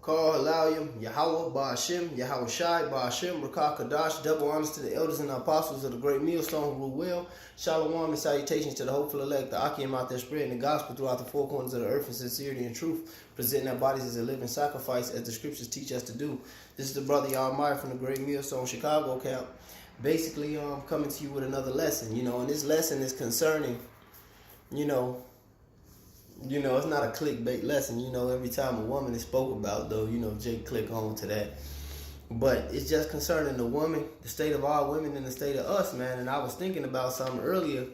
Call Ahchyam, Yahweh, Ahchyam, Yahweh Shai, Ahchyam, Rakah Kadash, double honors to the elders and the apostles of the great millstone who rule well. Shalom and salutations to the hopeful elect, the Ahchyam out there spreading the gospel throughout the four corners of the earth in sincerity and truth, presenting our bodies as a living sacrifice as the scriptures teach us to do. This is the brother Almighty from the great millstone Chicago camp. Basically, coming to you with another lesson, and this lesson is concerning, it's not a clickbait lesson, every time a woman is spoke about, though, Jake click on to that. But it's just concerning the woman, the state of our women and the state of us, man. And I was thinking about something earlier.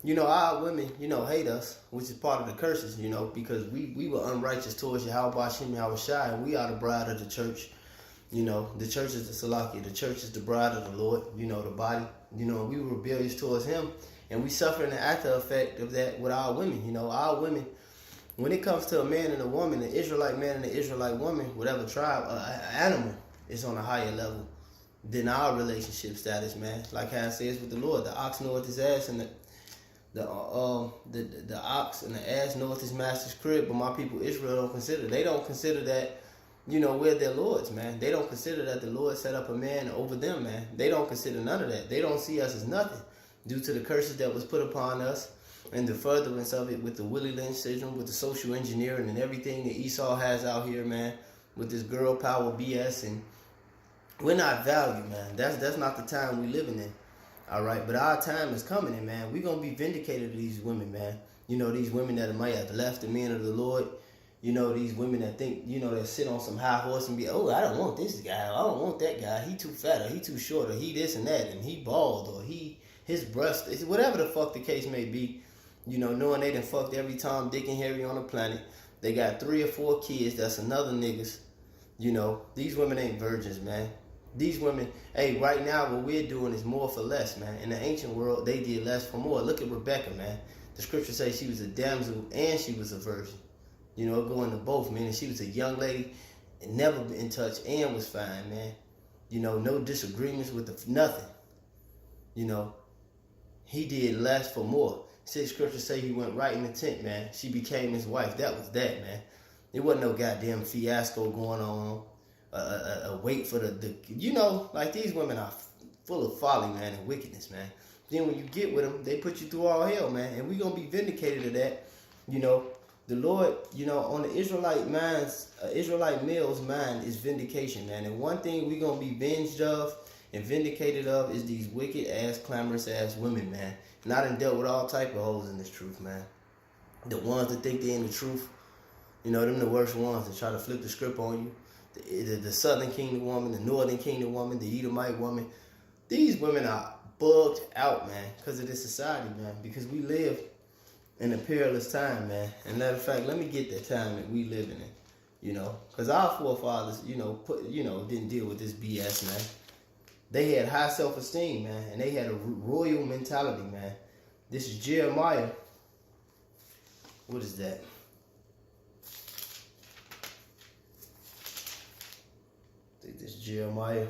Our women, hate us, which is part of the curses, because we were unrighteous towards Yahweh, Ahchyam, Yahweh Shai, and we are the bride of the church. The church is the Salaki, the church is the bride of the Lord, the body. We were rebellious towards him, and we suffer the after effect of that with our women. Our women, when it comes to a man and a woman, an Israelite man and an Israelite woman, whatever tribe, an animal is on a higher level than our relationship status, man. Like how it says with the Lord, the ox knoweth his ass, and the ox and the ass knoweth his master's crib. But my people Israel don't consider. They don't consider that, we're their lords, man. They don't consider that the Lord set up a man over them, man. They don't consider none of that. They don't see us as nothing due to the curses that was put upon us and the furtherance of it with the Willie Lynch syndrome, with the social engineering and everything that Esau has out here, man, with this girl power BS. And we're not valued, man. That's not the time we living in. All right, but our time is coming in, man. We're going to be vindicated to these women, man. These women that might have left the men of the Lord. These women that think, that sit on some high horse and be, oh, I don't want this guy. I don't want that guy. He too fat, or he too short, or he this and that, and he bald, or his breast, whatever the fuck the case may be. Knowing they done fucked every Tom, Dick, and Harry on the planet. They got 3 or 4 kids. That's another niggas. These women ain't virgins, man. These women, hey, right now what we're doing is more for less, man. In the ancient world, they did less for more. Look at Rebecca, man. The scripture says she was a damsel and she was a virgin. Going to both, meaning she was a young lady and never been in touch and was fine, man. No disagreements with nothing. He did less for more. Six scriptures say he went right in the tent, man. She became his wife. That was that, man. There wasn't no goddamn fiasco going on. Wait for like these women are full of folly, man, and wickedness, man. Then when you get with them, they put you through all hell, man. And we gonna be vindicated of that. The Lord, on the Israelite minds, Israelite male's mind is vindication, man. And one thing we gonna be venged of and vindicated of is these wicked ass, clamorous ass women, man. And I done dealt with all type of hoes in this truth, man. The ones that think they're in the truth, them the worst ones that try to flip the script on you. The Southern Kingdom woman, the Northern Kingdom woman, the Edomite woman. These women are bugged out, man, because of this society, man. Because we live in a perilous time, man. And matter of fact, let me get the time that we living in, because our forefathers, didn't deal with this BS, man. They had high self-esteem, man, and they had a royal mentality, man. This is Jeremiah. What is that? I think this is Jeremiah.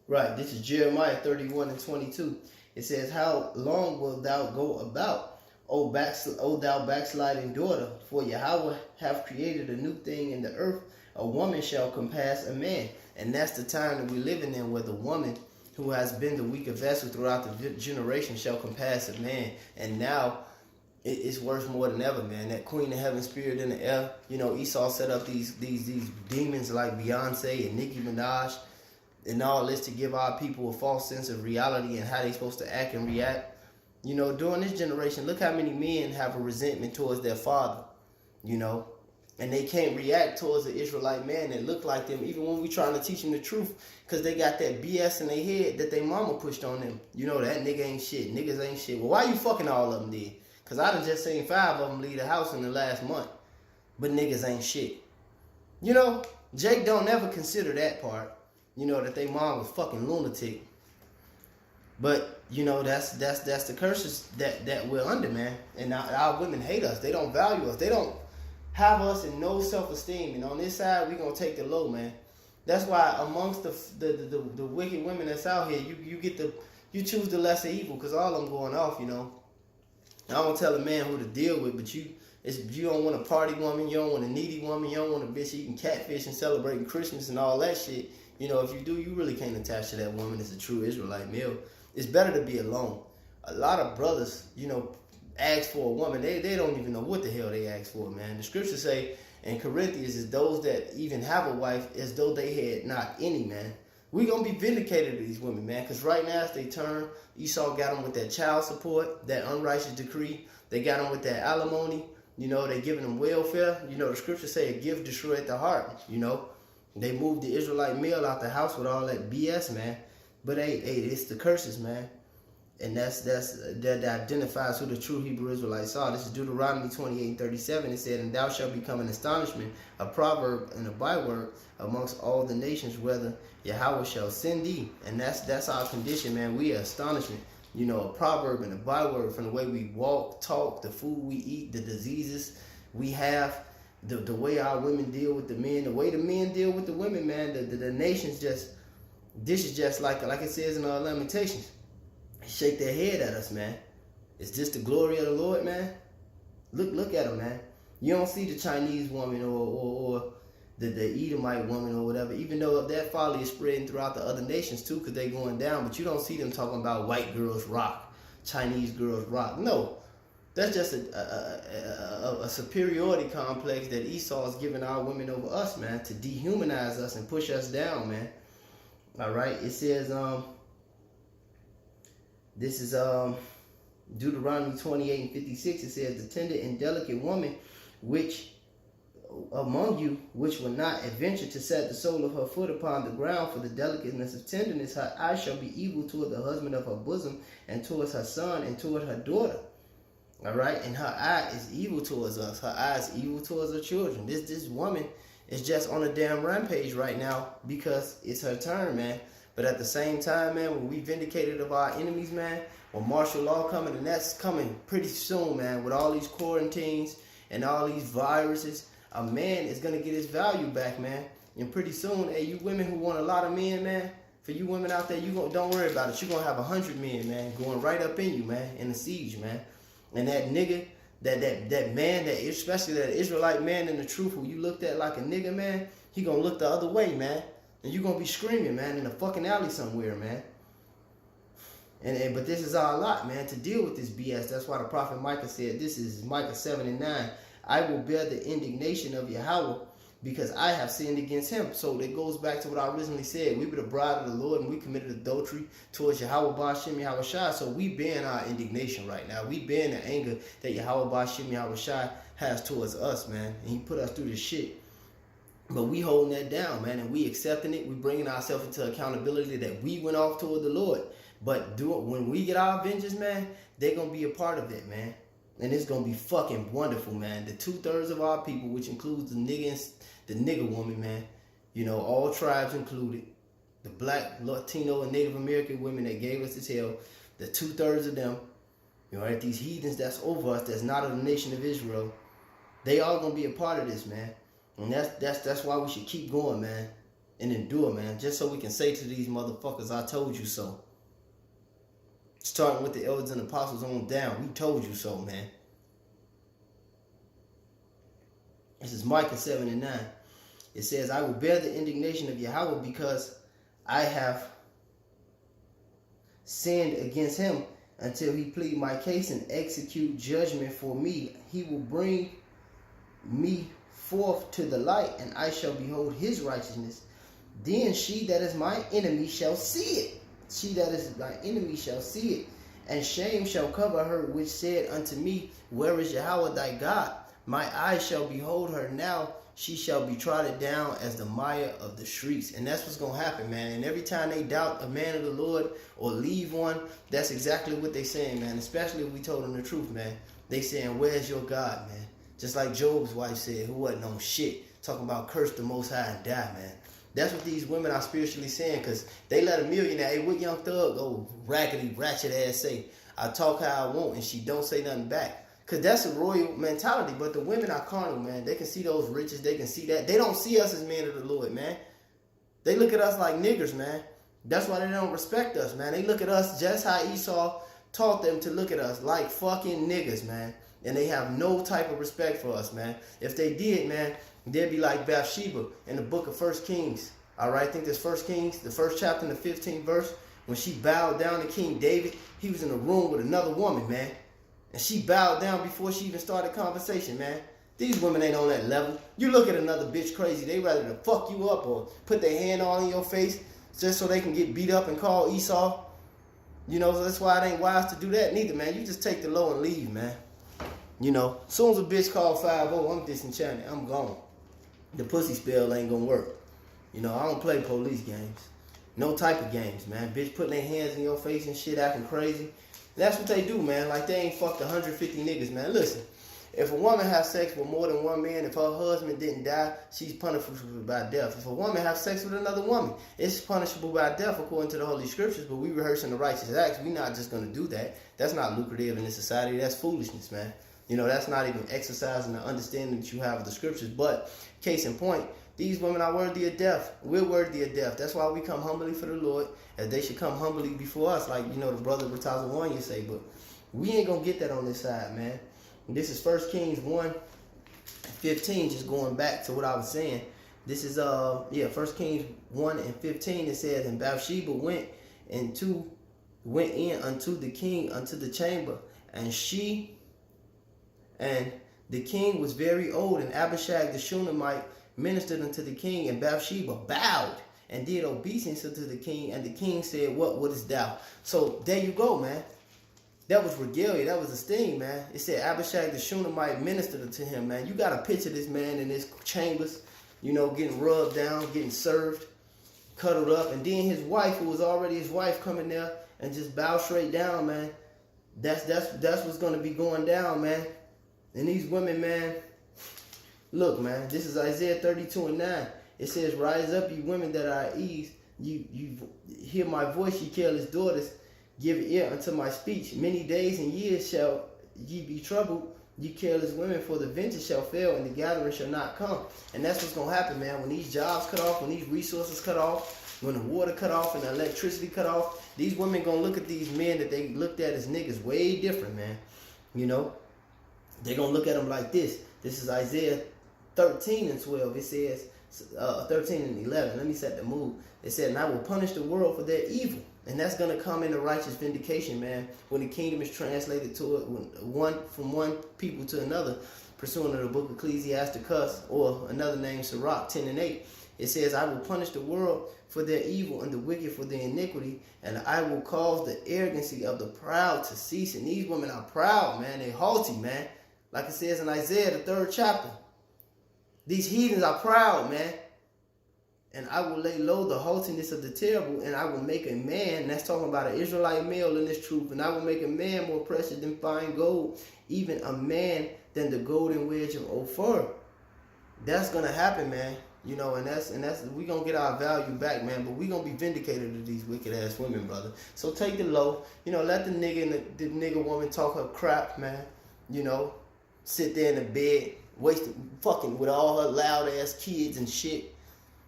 Right, this is Jeremiah 31 and 22. It says, how long wilt thou go about, O thou backsliding daughter? For Yahweh hath created a new thing in the earth. A woman shall compass a man. And that's the time that we're living in, where the woman who has been the weaker vessel throughout the generation shall compass a man. And now it's worth more than ever, man. That Queen of Heaven spirit in the air. Esau set up these demons like Beyonce and Nicki Minaj and all this to give our people a false sense of reality and how they're supposed to act and react. During this generation, look how many men have a resentment towards their father, and they can't react towards the Israelite man that look like them, even when we trying to teach them the truth, because they got that BS in their head that their mama pushed on them. That nigga ain't shit, niggas ain't shit. Well, why you fucking all of them then? Because I done just seen 5 of them leave the house in the last month, but niggas ain't shit. Jake don't ever consider that part, that they mom was fucking lunatic. But that's the curses that we're under, man. And our women hate us. They don't value us. They don't have us in no self-esteem. And on this side, we're gonna take the low, man. That's why amongst the wicked women that's out here, you get the you choose the lesser evil, because all I'm going off, you know. I don't tell a man who to deal with, but you don't want a party woman, you don't want a needy woman, you don't want a bitch eating catfish and celebrating Christmas and all that shit. You know, if you do, you really can't attach to that woman as a true Israelite male. It's better to be alone. A lot of brothers, you know, ask for a woman. They don't even know what the hell they ask for, man. The scriptures say in Corinthians is those that even have a wife as though they had not any, man. We gonna be vindicated to these women, man, because right now as they turn, Esau got them with that child support, that unrighteous decree. They got them with that alimony. You know, they giving them welfare. You know, the scriptures say a gift destroyed the heart. You know, they moved the Israelite male out the house with all that BS, man. But hey, it's the curses, man. And that identifies who the true Hebrew Israelites are. This is Deuteronomy 28:37. It said, "And thou shalt become an astonishment, a proverb and a byword amongst all the nations, whether Yahweh shall send thee." And that's our condition, man. We are astonishment. You know, a proverb and a byword from the way we walk, talk, the food we eat, the diseases we have, the way our women deal with the men, the way the men deal with the women, man. The nations just, this is just like it says in our Lamentations. Shake their head at us, man. Is this the glory of the Lord, man? Look at them, man. You don't see the Chinese woman or the Edomite woman or whatever, even though that folly is spreading throughout the other nations too, because they going down. But you don't see them talking about white girls rock, Chinese girls rock. No, that's just a superiority complex that Esau is giving our women over us, man, to dehumanize us and push us down, man. All right, it says this is Deuteronomy 28:56. It says, "The tender and delicate woman which among you which will not adventure to set the sole of her foot upon the ground for the delicateness of tenderness, her eye shall be evil toward the husband of her bosom, and towards her son, and toward her daughter." All right, and her eye is evil towards us. Her eye is evil towards her children. This woman is just on a damn rampage right now because it's her turn, man. But at the same time, man, when we vindicated of our enemies, man, when martial law coming, and that's coming pretty soon, man, with all these quarantines and all these viruses, a man is going to get his value back, man. And pretty soon, hey, you women who want a lot of men, man, for you women out there, don't worry about it. You're going to have 100 men, man, going right up in you, man, in the siege, man. And that nigga, that man, especially that Israelite man in the truth who you looked at like a nigga, man, he going to look the other way, man. And you're going to be screaming, man, in a fucking alley somewhere, man. But this is our lot, man, to deal with this BS. That's why the prophet Micah said, this is Micah 7:9, "I will bear the indignation of Yahweh because I have sinned against him." So it goes back to what I originally said. We were the bride of the Lord and we committed adultery towards Yahweh Ba'Shem Yahweh Shai. So we bearing our indignation right now. We bearing the anger that Yahweh Ba'Shem Yahweh Shai has towards us, man. And he put us through this shit. But we holding that down, man, and we accepting it. We bringing ourselves into accountability that we went off toward the Lord. But when we get our vengeance, man, they're going to be a part of it, man. And it's going to be fucking wonderful, man. The 2/3 of our people, which includes the nigga woman, man, you know, all tribes included, the black, Latino, and Native American women that gave us this hell, the 2/3 of them, you know, right, these heathens that's over us, that's not of the nation of Israel, they all going to be a part of this, man. And that's why we should keep going, man, and endure, man, just so we can say to these motherfuckers, "I told you so." Starting with the elders and apostles on down, we told you so, man. This is Micah 7:9. It says, "I will bear the indignation of Yahweh because I have sinned against him until he plead my case and execute judgment for me. He will bring me forth to the light, and I shall behold his righteousness. Then she that is my enemy shall see it." She that is my enemy shall see it. "And shame shall cover her which said unto me, Where is Yahweh thy God? My eyes shall behold her now. She shall be trodden down as the mire of the streets." And that's what's going to happen, man. And every time they doubt a man of the Lord or leave one, that's exactly what they saying, man. Especially if we told them the truth, man. They saying, "Where's your God, man?" Just like Job's wife said, who wasn't on shit, talking about curse the Most High and die, man. That's what these women are spiritually saying, because they let a millionaire, "Hey, what Young Thug, oh, raggedy, ratchet ass say, I talk how I want," and she don't say nothing back. Because that's a royal mentality, but the women are carnal, man. They can see those riches, they can see that. They don't see us as men of the Lord, man. They look at us like niggers, man. That's why they don't respect us, man. They look at us just how Esau taught them to look at us, like fucking niggas, man. And they have no type of respect for us, man. If they did, man, they'd be like Bathsheba in the book of 1 Kings. All right, I think that's 1 Kings, the first chapter and the 15th verse. When she bowed down to King David, he was in a room with another woman, man. And she bowed down before she even started conversation, man. These women ain't on that level. You look at another bitch crazy, they ready to fuck you up or put their hand all in your face just so they can get beat up and call Esau. You know, so that's why it ain't wise to do that neither, man. You just take the low and leave, man. You know, as soon as a bitch call 5-0, I'm disenchanted. I'm gone. The pussy spell ain't gonna work. You know, I don't play police games. No type of games, man. Bitch putting their hands in your face and shit, acting crazy. And that's what they do, man. Like, they ain't fucked 150 niggas, man. Listen, if a woman has sex with more than one man, if her husband didn't die, she's punishable by death. If a woman has sex with another woman, it's punishable by death according to the Holy Scriptures, but we rehearsing the righteous acts. We're not just going to do that. That's not lucrative in this society. That's foolishness, man. You know, that's not even exercising the understanding that you have of the Scriptures. But, case in point, these women are worthy of death. We're worthy of death. That's why we come humbly for the Lord, as they should come humbly before us, like, you know, the brother Rataza say. But we ain't going to get that on this side, man. This is 1 Kings 1:15, just going back to what I was saying. This is 1 Kings 1:15. It says, and Bathsheba went in unto the king unto the chamber, and the king was very old, and Abishag the Shunammite ministered unto the king, and Bathsheba bowed and did obeisance unto the king, and the king said, what wouldest thou? So there you go, man. That was regalia. That was a sting, man. It said Abishag the Shunammite ministered to him, man. You got to picture this man in his chambers, you know, getting rubbed down, getting served, cuddled up. And then his wife, who was already his wife, coming there and just bow straight down, man. That's what's going to be going down, man. And these women, man, look, man, this is Isaiah 32:9. It says, rise up, ye women that are at ease. You hear my voice, ye careless daughters. Give ear unto my speech. Many days and years shall ye be troubled, ye careless women, for the venture shall fail, and the gathering shall not come. And that's what's going to happen, man. When these jobs cut off, when these resources cut off, when the water cut off and the electricity cut off, these women going to look at these men that they looked at as niggas way different, man. You know, they're going to look at them like this. This is Isaiah 13:12. It says, 13:11. Let me set the mood. It said, and I will punish the world for their evil. And that's going to come into righteous vindication, man, when the kingdom is translated to it from one people to another, pursuant to the book of Ecclesiasticus, or another name, Sirach 10:8. It says, I will punish the world for their evil and the wicked for their iniquity, and I will cause the arrogancy of the proud to cease. And these women are proud, man. They haughty, man. Like it says in Isaiah, the 3rd chapter. These heathens are proud, man. And I will lay low the haughtiness of the terrible, and I will make a man, and that's talking about an Israelite male in this truth, and I will make a man more precious than fine gold, even a man than the golden wedge of Ophir. That's gonna happen, man. You know, and that's we gonna get our value back, man. But we gonna be vindicated to these wicked ass women, brother. So take the low, you know, let the nigga and the nigga woman talk her crap, man. You know, sit there in the bed, fucking with all her loud ass kids and shit.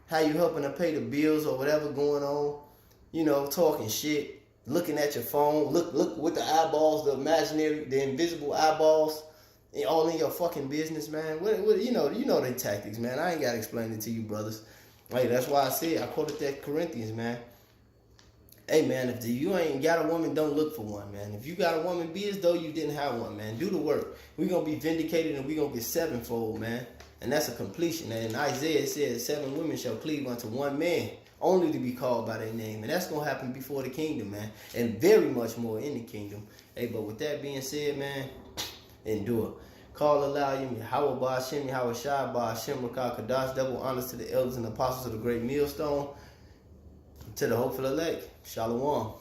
How you helping her pay the bills or whatever going on, you know, talking shit, looking at your phone, look with the eyeballs, the imaginary, the invisible eyeballs, all in your fucking business, man. What you know their tactics, man. I ain't gotta explain it to you, brothers. Hey, that's why I said, I quoted that Corinthians, man. Hey, man, if you ain't got a woman, don't look for one, man. If you got a woman, be as though you didn't have one, man. Do the work. We're gonna be vindicated and we're gonna get sevenfold, man. And that's a completion. And in Isaiah, it says 7 women shall cleave unto one man, only to be called by their name. And that's going to happen before the kingdom, man. And very much more in the kingdom. Hey, but with that being said, man, endure. Call Ahchyam, Yahweh Ba'Hashem, Yahweh Shai Ba'Hashem, Rakah Kadash. Double honors to the elders and apostles of the great millstone. To the hopeful elect. Shalom.